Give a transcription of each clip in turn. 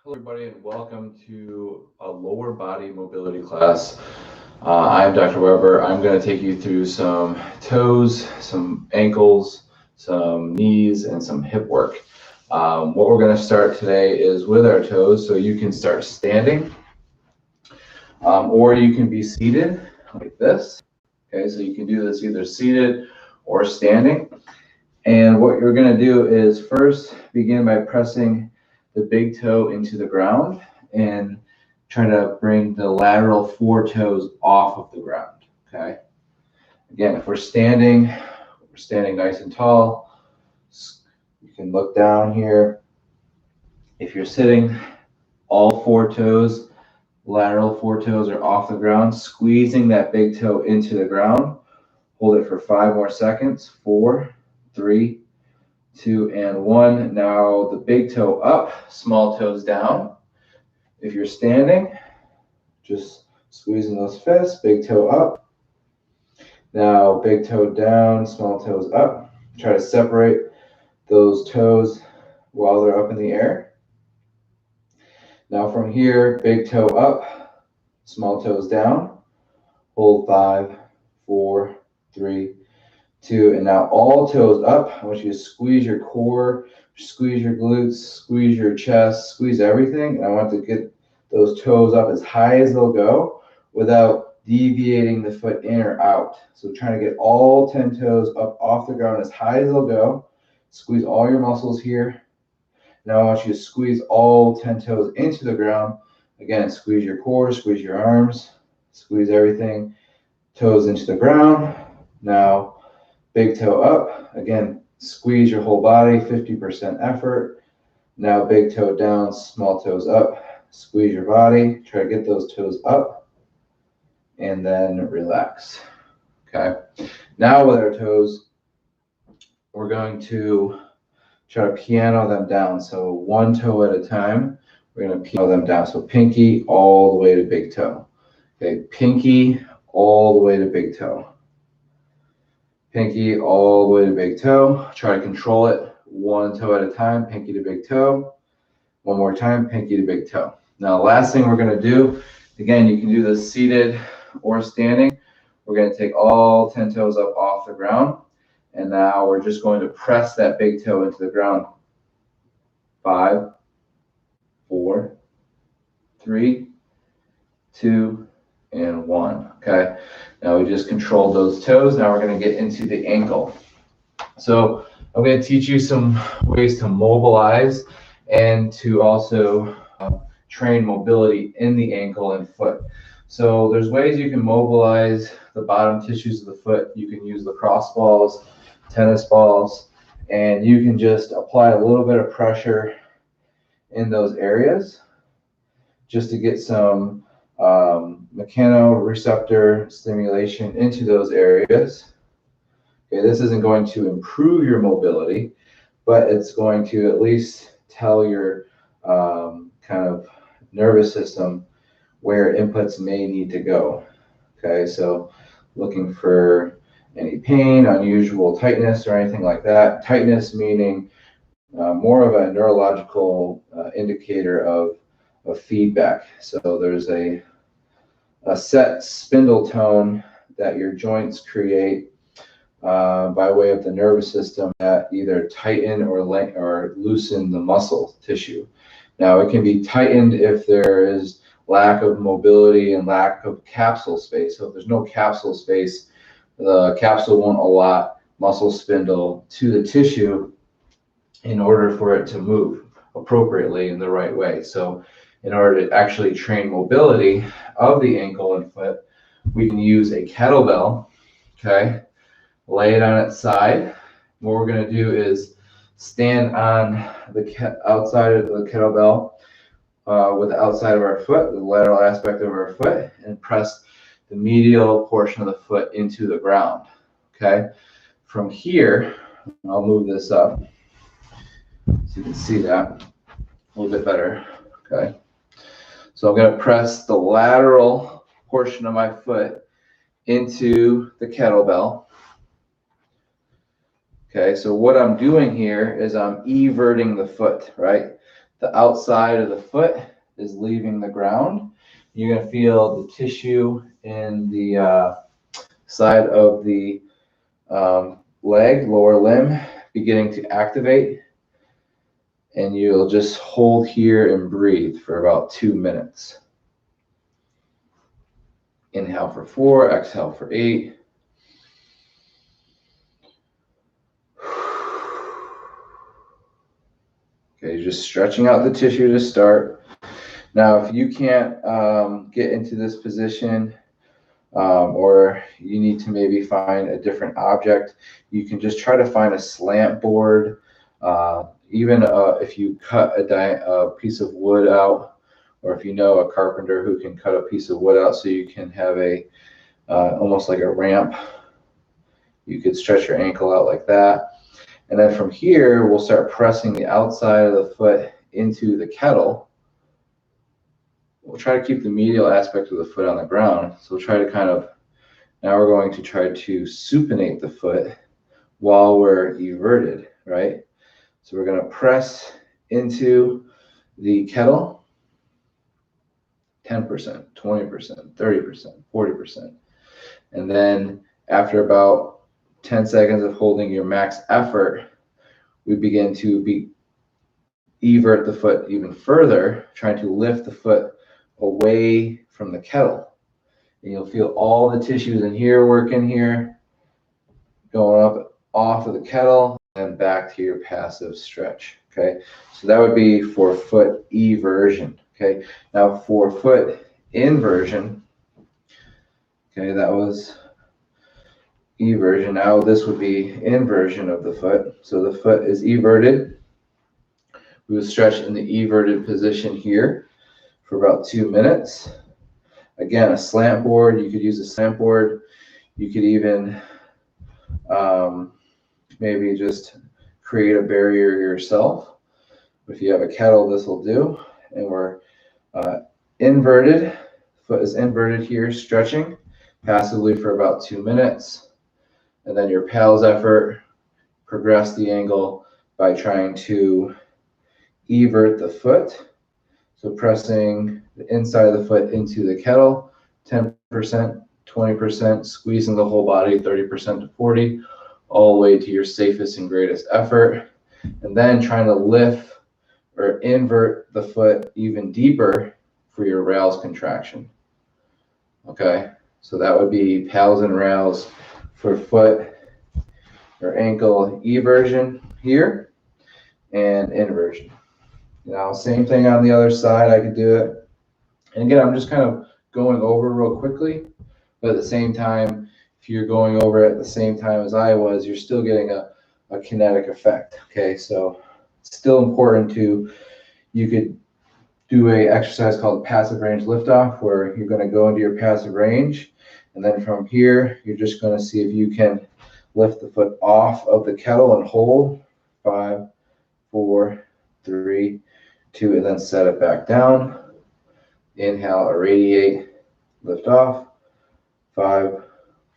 Hello everybody and welcome to a lower body mobility class. I'm Dr. Weber. I'm going to take you through some toes, some ankles, some knees, and some hip work. What we're going to start today is with our toes, so you can start standing or you can be seated like this. Okay, so you can do this either seated or standing. And what you're going to do is first begin by pressing the big toe into the ground and try to bring the lateral four toes off of the ground. Okay. Again, if we're standing nice and tall. You can look down here. If you're sitting, all four toes, lateral four toes are off the ground, squeezing that big toe into the ground. Hold it for 5 more seconds. 4, 3, 2, and 1. Now the big toe up, small toes down. If you're standing, just squeezing those fists, big toe up. Now big toe down, small toes up. Try to separate those toes while they're up in the air. Now from here, big toe up, small toes down. Hold 5, 4, 3, 2, and now all toes up. I want you to squeeze your core, squeeze your glutes, squeeze your chest, squeeze everything. And I want to get those toes up as high as they'll go without deviating the foot in or out. So trying to get all 10 toes up off the ground as high as they'll go. Squeeze all your muscles here. Now I want you to squeeze all 10 toes into the ground. Again, squeeze your core, squeeze your arms, squeeze everything. Toes into the ground. Now big toe up. Again, squeeze your whole body, 50% effort. Now big toe down, small toes up. Squeeze your body. Try to get those toes up. And then relax. Okay. Now with our toes, we're going to try to piano them down. So one toe at a time, we're going to piano them down. So pinky all the way to big toe. Okay, pinky all the way to big toe. Pinky all the way to big toe. Try to control it one toe at a time, pinky to big toe. One more time, pinky to big toe. Now, the last thing we're going to do, again, you can do this seated or standing. We're going to take all 10 toes up off the ground. And now we're just going to press that big toe into the ground. 5, 4, 3, 2, and 1. Okay. Now we just controlled those toes. Now we're going to get into the ankle. So I'm going to teach you some ways to mobilize and to also train mobility in the ankle and foot. So there's ways you can mobilize the bottom tissues of the foot. You can use lacrosse balls, tennis balls, and you can just apply a little bit of pressure in those areas just to get some mechanoreceptor stimulation into those areas. Okay, this isn't going to improve your mobility, but it's going to at least tell your kind of nervous system where inputs may need to go. Okay, so looking for any pain, unusual tightness, or anything like that. Tightness meaning more of a neurological indicator of feedback. So there's a set spindle tone that your joints create by way of the nervous system that either tighten or loosen the muscle tissue. Now, it can be tightened if there is lack of mobility and lack of capsule space. So if there's no capsule space, the capsule won't allot muscle spindle to the tissue in order for it to move appropriately in the right way. So in order to actually train mobility of the ankle and foot, we can use a kettlebell. Okay, lay it on its side. What we're going to do is stand on the outside of the kettlebell with the outside of our foot, the lateral aspect of our foot, and press the medial portion of the foot into the ground. Okay, from here, I'll move this up so you can see that a little bit better. Okay, so I'm going to press the lateral portion of my foot into the kettlebell. Okay, so what I'm doing here is I'm everting the foot, right? the outside of the foot is leaving the ground. You're going to feel the tissue in the side of the leg, lower limb, beginning to activate. And you'll just hold here and breathe for about 2 minutes. Inhale for 4, exhale for 8. Okay, you're just stretching out the tissue to start. Now, if you can't get into this position, or you need to maybe find a different object, you can just try to find a slant board. Even if you cut a piece of wood out, or if you know a carpenter who can cut a piece of wood out so you can have a almost like a ramp, you could stretch your ankle out like that. And then from here, we'll start pressing the outside of the foot into the kettle. We'll try to keep the medial aspect of the foot on the ground. So we'll try to now we're going to try to supinate the foot while we're everted, right? So we're going to press into the kettle, 10%, 20%, 30%, 40%. And then after about 10 seconds of holding your max effort, we begin to evert the foot even further, trying to lift the foot away from the kettle. And you'll feel all the tissues in here working here, going up off of the kettle and back to your passive stretch. Okay, so that would be for foot eversion. Okay, now for foot inversion, okay, that was eversion. Now this would be inversion of the foot. So the foot is everted. We would stretch in the everted position here for about 2 minutes. Again, a slant board. You could use a slant board. You could even maybe just create a barrier yourself. If you have a kettle, this will do. And we're inverted. Foot is inverted here, stretching passively for about 2 minutes. And then your PALS effort, progress the angle by trying to evert the foot. So pressing the inside of the foot into the kettle, 10%, 20%, squeezing the whole body, 30% to 40%, all the way to your safest and greatest effort. And then trying to lift or invert the foot even deeper for your rails contraction. Okay, so that would be PALS and rails for foot or ankle eversion here and inversion. Now, same thing on the other side, I could do it. And again, I'm just kind of going over real quickly, but at the same time, if you're going over at the same time as I was, you're still getting a kinetic effect. Okay, so it's still important you could do a exercise called passive range liftoff, where you're going to go into your passive range, and then from here, you're just going to see if you can lift the foot off of the kettle and hold. 5, 4, 3, 2, and then set it back down. Inhale, irradiate, lift off. 5,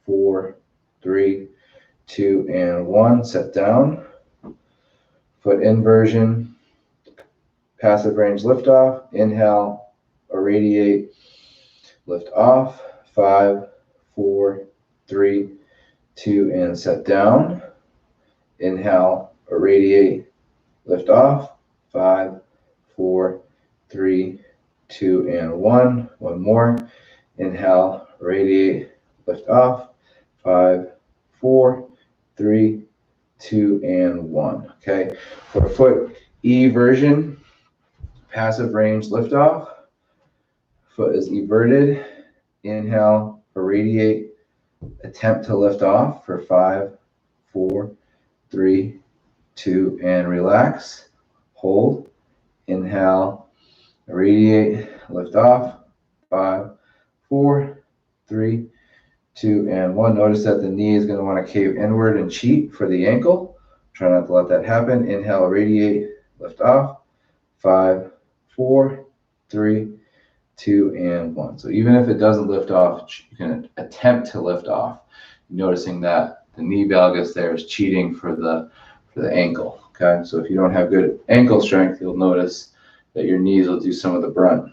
4, 3, 2, and 1. Set down. Foot inversion, passive range lift off. Inhale, irradiate, lift off. 5, 4, 3, 2, and set down. Inhale, irradiate, lift off. 5, 4, 3, 2, and 1. One more. Inhale, radiate, lift off. 5, 4, 3, 2, and 1. Okay. For foot eversion, passive range lift off. Foot is everted. Inhale, irradiate, attempt to lift off for 5, 4, 3, 2, and relax. Hold. Inhale, irradiate, lift off. 5, 4, 3, 2, and 1. Notice that the knee is going to want to cave inward and cheat for the ankle. Try not to let that happen. Inhale, irradiate, lift off. 5, 4, 3, 2, and 1. So even if it doesn't lift off, you can attempt to lift off, noticing that the knee valgus there is cheating for the ankle. Okay, so if you don't have good ankle strength, you'll notice that your knees will do some of the brunt.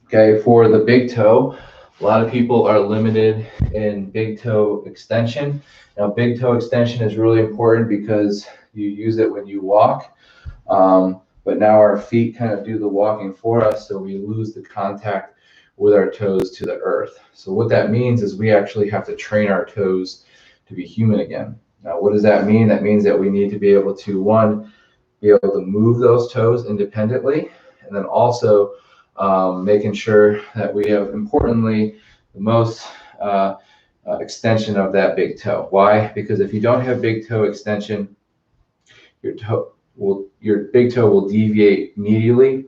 Okay, for the big toe, a lot of people are limited in big toe extension. Now, big toe extension is really important because you use it when you walk, but now our feet kind of do the walking for us, so we lose the contact with our toes to the earth. So what that means is we actually have to train our toes to be human again. Now, what does that mean? That means that we need to be able to, one, be able to move those toes independently, and then also making sure that we have, importantly, the most extension of that big toe. Why? Because if you don't have big toe extension, your big toe will deviate medially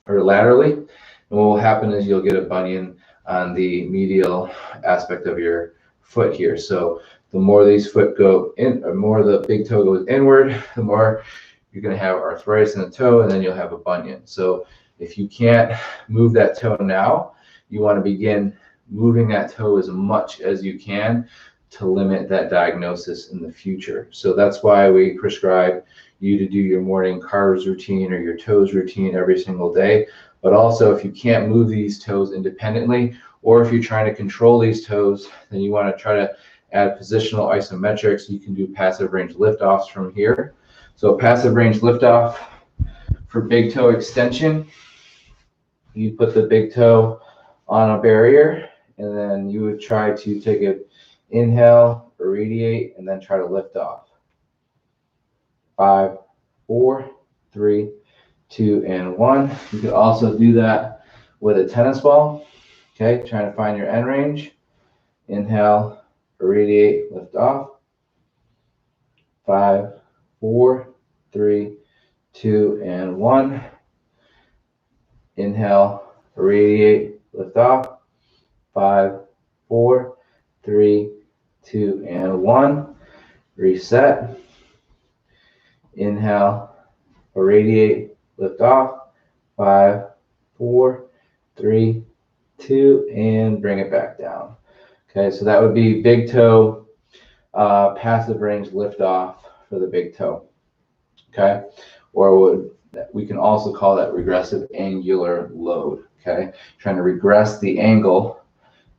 or laterally, and what will happen is you'll get a bunion on the medial aspect of your foot here. So the more these foot go in, or more the big toe goes inward, the more you're going to have arthritis in the toe, and then you'll have a bunion. So if you can't move that toe now, you want to begin moving that toe as much as you can to limit that diagnosis in the future. So that's why we prescribe you to do your morning calves routine or your toes routine every single day. But also, if you can't move these toes independently, or if you're trying to control these toes, then you want to try to add positional isometrics. You can do passive range liftoffs from here. So passive range liftoff for big toe extension, you put the big toe on a barrier, and then you would try to take an inhale, irradiate, and then try to lift off. 5, 4, 3, 2, and 1. You can also do that with a tennis ball. Okay, trying to find your end range. Inhale, irradiate, lift off. 5, 4, 3, 2, and 1. Inhale, irradiate, lift off. 5, 4, 3, 2, and 1. Reset. Inhale, irradiate, lift off. 5, 4, 3, 2, and bring it back down. Okay, so that would be big toe passive range lift off for the big toe. Okay, or we can also call that regressive angular load. Okay, trying to regress the angle,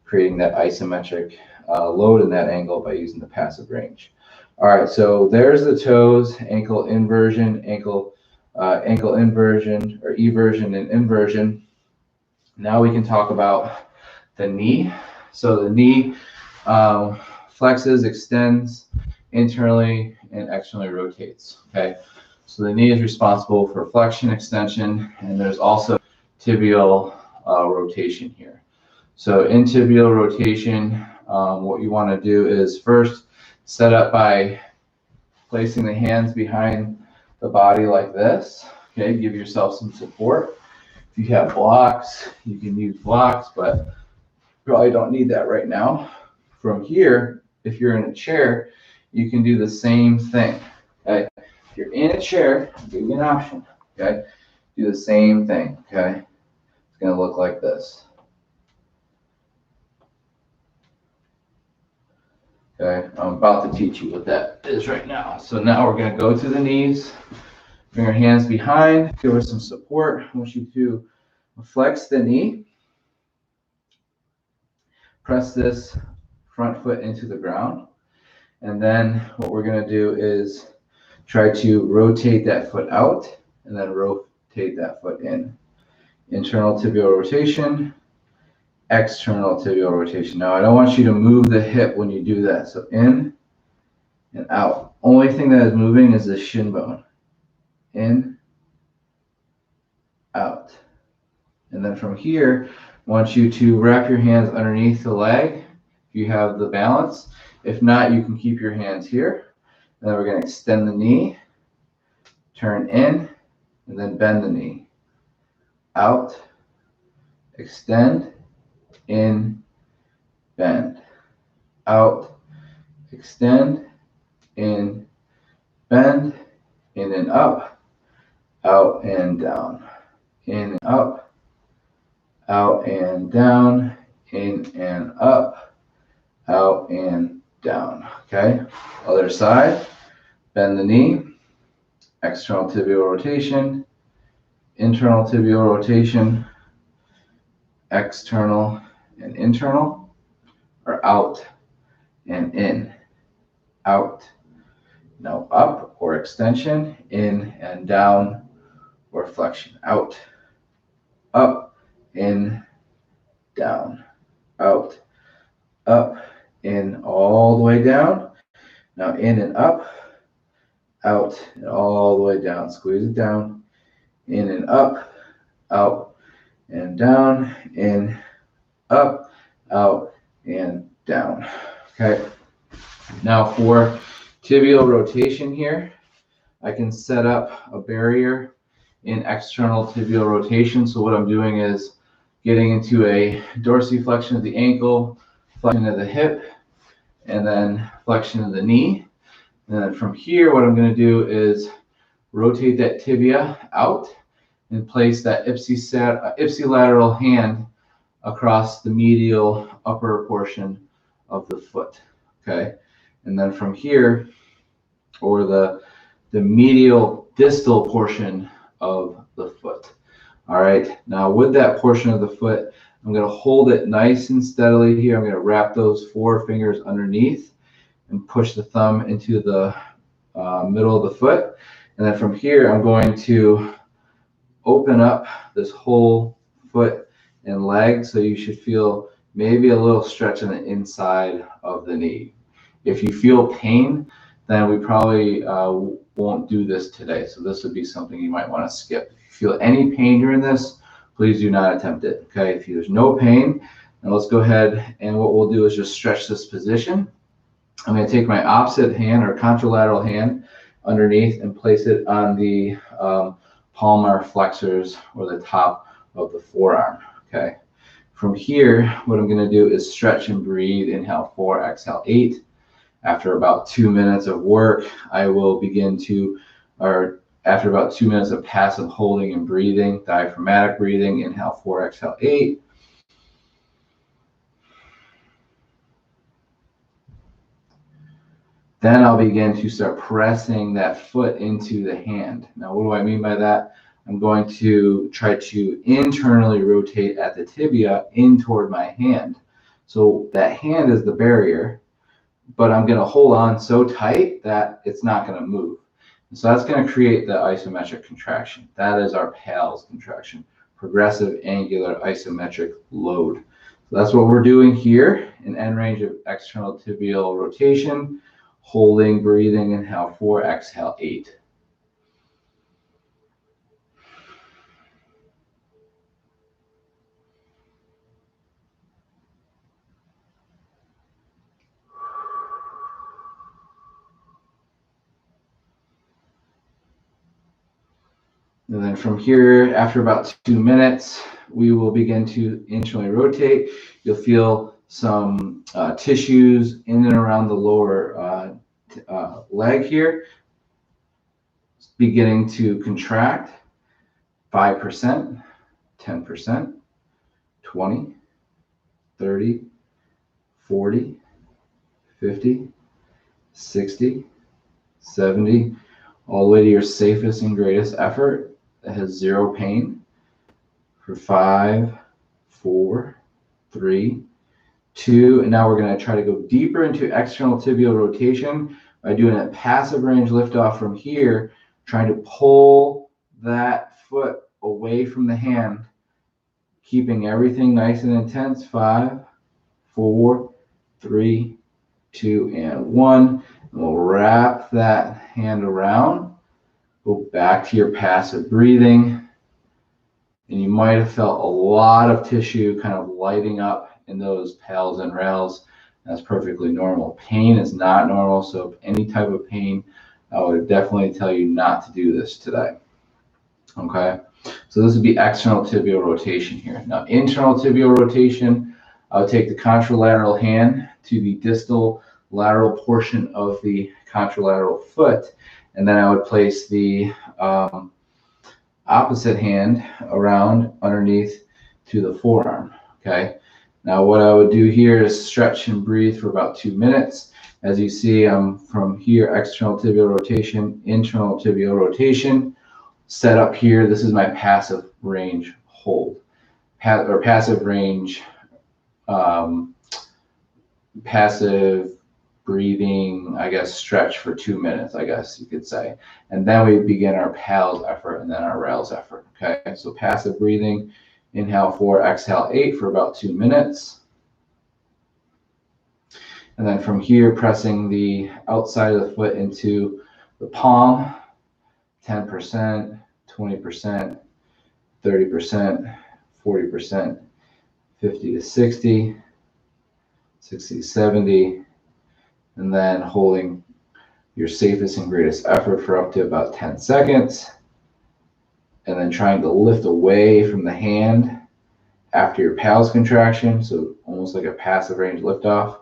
creating that isometric load in that angle by using the passive range. All right, so there's the toes, ankle inversion, ankle inversion, or eversion and inversion. Now we can talk about the knee. So the knee flexes, extends, internally and externally rotates. Okay, so the knee is responsible for flexion, extension, and there's also tibial rotation here. So in tibial rotation, what you want to do is first set up by placing the hands behind the body like this. Okay, give yourself some support. If you have blocks, you can use blocks, but probably don't need that right now. From here, if you're in a chair, you can do the same thing. Okay, if you're in a chair, I'll give you an option. Okay, do the same thing. Okay, it's going to look like this. Okay, I'm about to teach you what that is right now. So now we're going to go to the knees, bring our hands behind, give us some support. I want you to flex the knee, press this front foot into the ground, and then what we're going to do is try to rotate that foot out and then rotate that foot in. Internal tibial rotation, external tibial rotation. Now I don't want you to move the hip when you do that. So in and out. Only thing that is moving is the shin bone. In, out. And then from here, I want you to wrap your hands underneath the leg if you have the balance. If not, you can keep your hands here. And then we're going to extend the knee, turn in, and then bend the knee. Out, extend, in, bend. Out, extend, in, bend, in and up, out and down. In and up, out and down, in and up, out and down. Okay, other side, bend the knee, external tibial rotation, internal tibial rotation, external and internal, or out and in, out. Now up or extension, in and down, or flexion, out, up, in, down, out, up, in, all the way down. Now in and up, out, and all the way down. Squeeze it down, in and up, out, and down, in, up, out, and down. Okay. Now for tibial rotation here, I can set up a barrier in external tibial rotation. So what I'm doing is getting into a dorsiflexion of the ankle, flexion of the hip, and then flexion of the knee. And then from here, what I'm going to do is rotate that tibia out and place that ipsilateral hand across the medial upper portion of the foot. Okay. And then from here, or the medial distal portion of the foot. All right, now with that portion of the foot, I'm going to hold it nice and steadily here. I'm going to wrap those 4 fingers underneath and push the thumb into the middle of the foot. And then from here, I'm going to open up this whole foot and leg, so you should feel maybe a little stretch on the inside of the knee. If you feel pain, then we probably won't do this today. So this would be something you might want to skip. If you feel any pain during this, please do not attempt it. Okay, if there's no pain, then let's go ahead, and what we'll do is just stretch this position. I'm going to take my opposite hand or contralateral hand underneath and place it on the palmar flexors or the top of the forearm. Okay. From here, what I'm going to do is stretch and breathe. Inhale 4, exhale 8. After about 2 minutes of work, I will begin to, or after about 2 minutes of passive holding and breathing, diaphragmatic breathing, inhale 4, exhale 8. Then I'll begin to start pressing that foot into the hand. Now, what do I mean by that? I'm going to try to internally rotate at the tibia in toward my hand. So that hand is the barrier, but I'm going to hold on so tight that it's not going to move. And so that's going to create the isometric contraction. That is our PALS contraction, progressive angular isometric load. So that's what we're doing here in end range of external tibial rotation, holding, breathing, inhale 4, exhale 8. And then from here, after about 2 minutes, we will begin to internally rotate. You'll feel some tissues in and around the lower leg here beginning to contract. 5%, 10%, 20, 30, 40, 50, 60, 70, all the way to your safest and greatest effort that has 0 pain for 5, 4, 3, 2, and now we're going to try to go deeper into external tibial rotation by doing a passive range liftoff from here, trying to pull that foot away from the hand, keeping everything nice and intense. 5, 4, 3, 2, and 1. And we'll wrap that hand around. Go back to your passive breathing. And you might have felt a lot of tissue kind of lighting up in those pals and rails. That's perfectly normal. Pain is not normal. So if any type of pain, I would definitely tell you not to do this today. Okay. So this would be external tibial rotation here. Now, internal tibial rotation, I would take the contralateral hand to the distal lateral portion of the contralateral foot, and then I would place the opposite hand around underneath to the forearm. Okay. Now, what I would do here is stretch and breathe for about 2 minutes. As you see, I'm from here, external tibial rotation, internal tibial rotation. set up here. This is my passive range hold, or passive range, passive breathing, I guess, stretch for 2 minutes, I guess you could say. And then we begin our PALS effort and then our rails effort. Okay, so passive breathing, inhale 4, exhale 8 for about 2 minutes. And then from here, pressing the outside of the foot into the palm, 10%, 20%, 30%, 40%, 50 to 60, 60 to 70, and then holding your safest and greatest effort for up to about 10 seconds, and then trying to lift away from the hand after your PALS contraction, so almost like a passive range liftoff,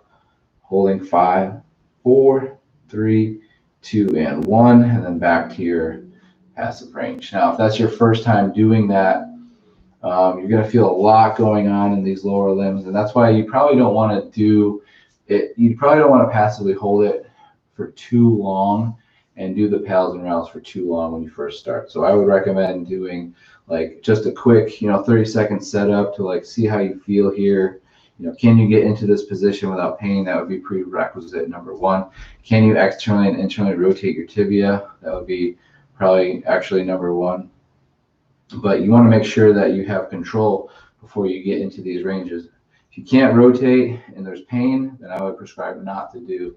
holding 5, 4, 3, 2, and 1, and then back to your passive range. Now, if that's your first time doing that, you're going to feel a lot going on in these lower limbs, and that's why you probably don't want to do it. You probably don't want to passively hold it for too long and do the PALS and rails for too long when you first start. So I would recommend doing like just a quick, 30-second setup to like see how you feel here. Can you get into this position without pain? That would be prerequisite number 1. Can you externally and internally rotate your tibia? That would be probably actually number 1. But you want to make sure that you have control before you get into these ranges. If you can't rotate and there's pain, then I would prescribe not to do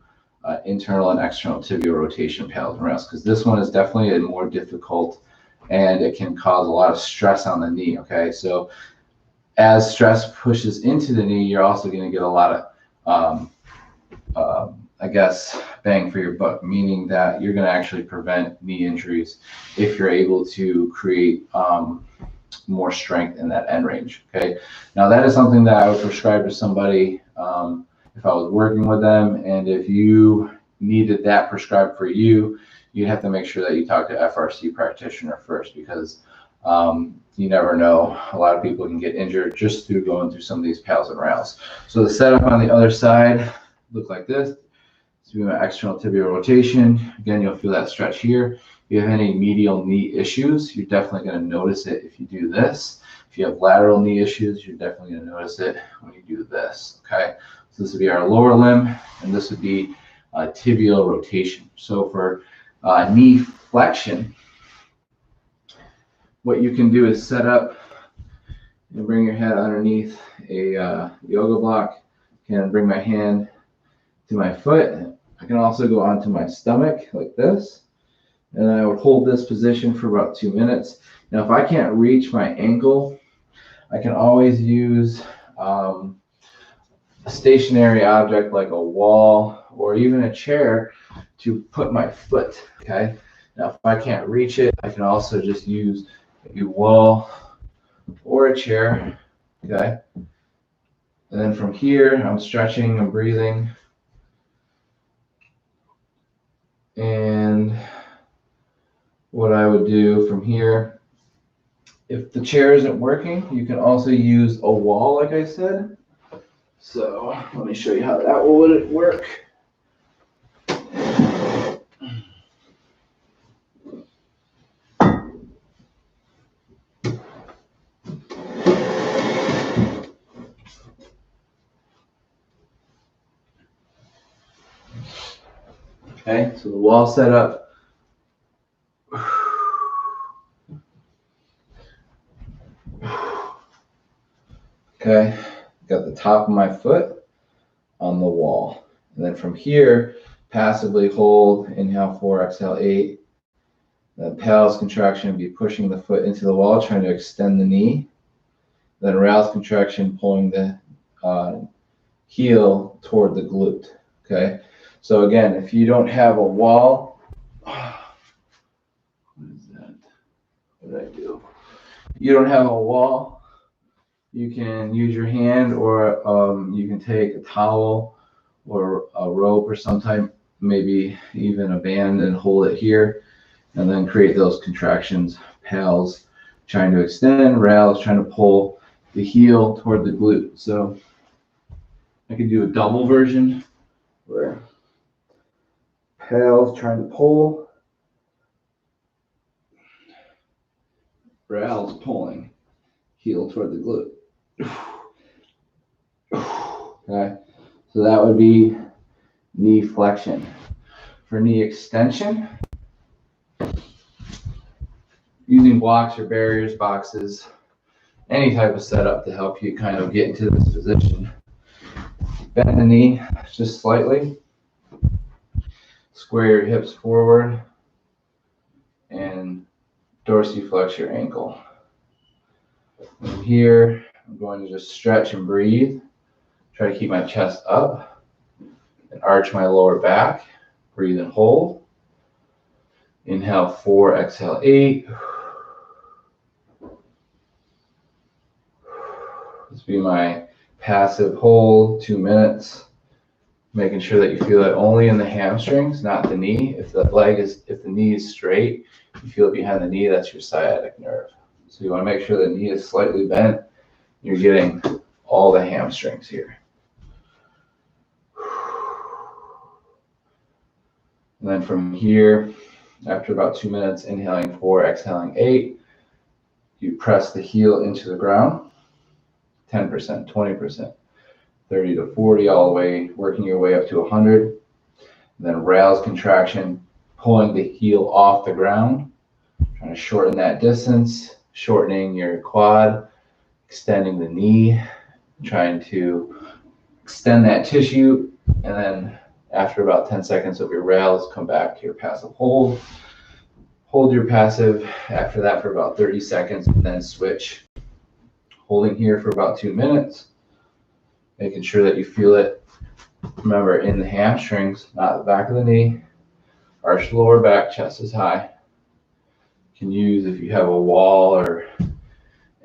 internal and external tibial rotation PALS and rails, because this one is definitely a more difficult and it can cause a lot of stress on the knee. Okay, so as stress pushes into the knee, you're also going to get a lot of, I guess, bang for your buck, meaning that you're going to actually prevent knee injuries if you're able to create more strength in that end range. Okay, now that is something that I would prescribe to somebody if I was working with them, and if you needed that prescribed for you, you'd have to make sure that you talk to FRC practitioner first, because you never know. A lot of people can get injured just through going through some of these PALS and rails. So the setup on the other side look like this. So we have external tibial rotation. Again, you'll feel that stretch here. If you have any medial knee issues, you're definitely going to notice it if you do this. If you have lateral knee issues, you're definitely going to notice it when you do this. Okay, so this would be our lower limb, and this would be tibial rotation. So for knee flexion, what you can do is set up and bring your head underneath a yoga block. Can bring my hand to my foot. I can also go onto my stomach like this, and I would hold this position for about 2 minutes. Now, if I can't reach my ankle, I can always use a stationary object like a wall or even a chair to put my foot. Okay. Now, if I can't reach it, I can also just use a wall or a chair. Okay. And then from here, I'm stretching and breathing. And what I would do from here, if the chair isn't working, you can also use a wall, like I said. So let me show you how that would work. Okay, so the wall set up. Okay, got the top of my foot on the wall. And then from here, passively hold, inhale 4, exhale 8. Then PALS contraction, be pushing the foot into the wall, trying to extend the knee. Then rails contraction, pulling the heel toward the glute. Okay, so again, if you don't have a wall, what is that? What did I do? You don't have a wall, you can use your hand, or you can take a towel or a rope or some type, maybe even a band, and hold it here, and then create those contractions. PALS trying to extend, rails trying to pull the heel toward the glute. So I could do a double version where PALS trying to pull, Ral's pulling, heel toward the glute. Okay, so that would be knee flexion. For knee extension, using blocks or barriers, boxes, any type of setup to help you kind of get into this position. Bend the knee just slightly. Square your hips forward and dorsiflex your ankle. From here, I'm going to just stretch and breathe. Try to keep my chest up and arch my lower back. Breathe and hold. Inhale 4, exhale 8. This will be my passive hold, 2 minutes. Making sure that you feel it only in the hamstrings, not the knee. If the knee is straight, you feel it behind the knee, that's your sciatic nerve. So you want to make sure the knee is slightly bent. You're getting all the hamstrings here. And then from here, after about 2 minutes, inhaling 4, exhaling 8, you press the heel into the ground, 10%, 20%, 30 to 40, all the way, working your way up to 100. And then Ral's contraction, pulling the heel off the ground, trying to shorten that distance, shortening your quad, extending the knee, trying to extend that tissue, and then after about 10 seconds of your Ral's, come back to your passive hold. Hold your passive after that for about 30 seconds, and then switch. Holding here for about 2 minutes, making sure that you feel it, remember, in the hamstrings, not the back of the knee. Arch the lower back, chest is high. You can use, if you have a wall or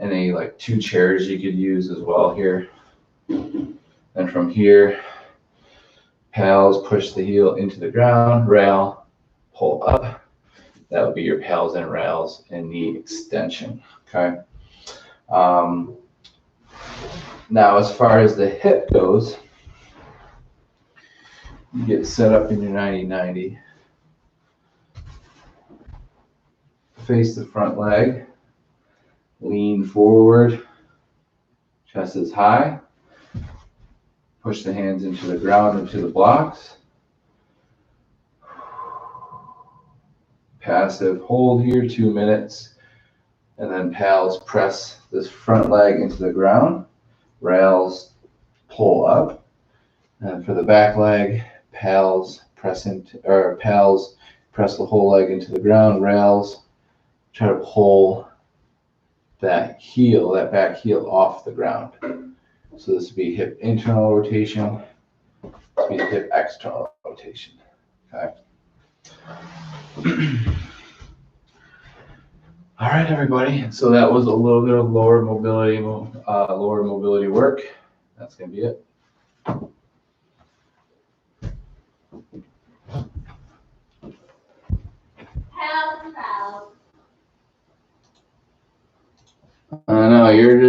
any like 2 chairs, you could use as well here. And from here, pals, push the heel into the ground, Ral, pull up. That would be your pals and Rals and knee extension, okay? Now, as far as the hip goes, you get set up in your 90-90. Face the front leg, lean forward, chest is high. Push the hands into the ground, into the blocks. Passive hold here, 2 minutes. And then pals, press this front leg into the ground. Rals, pull up. And for the back leg, pals, press the whole leg into the ground. Rals, try to pull that back heel off the ground. So this would be hip internal rotation, this would be hip external rotation, okay? All right, everybody. So that was a little bit of lower mobility work. That's gonna be it. I know, you're just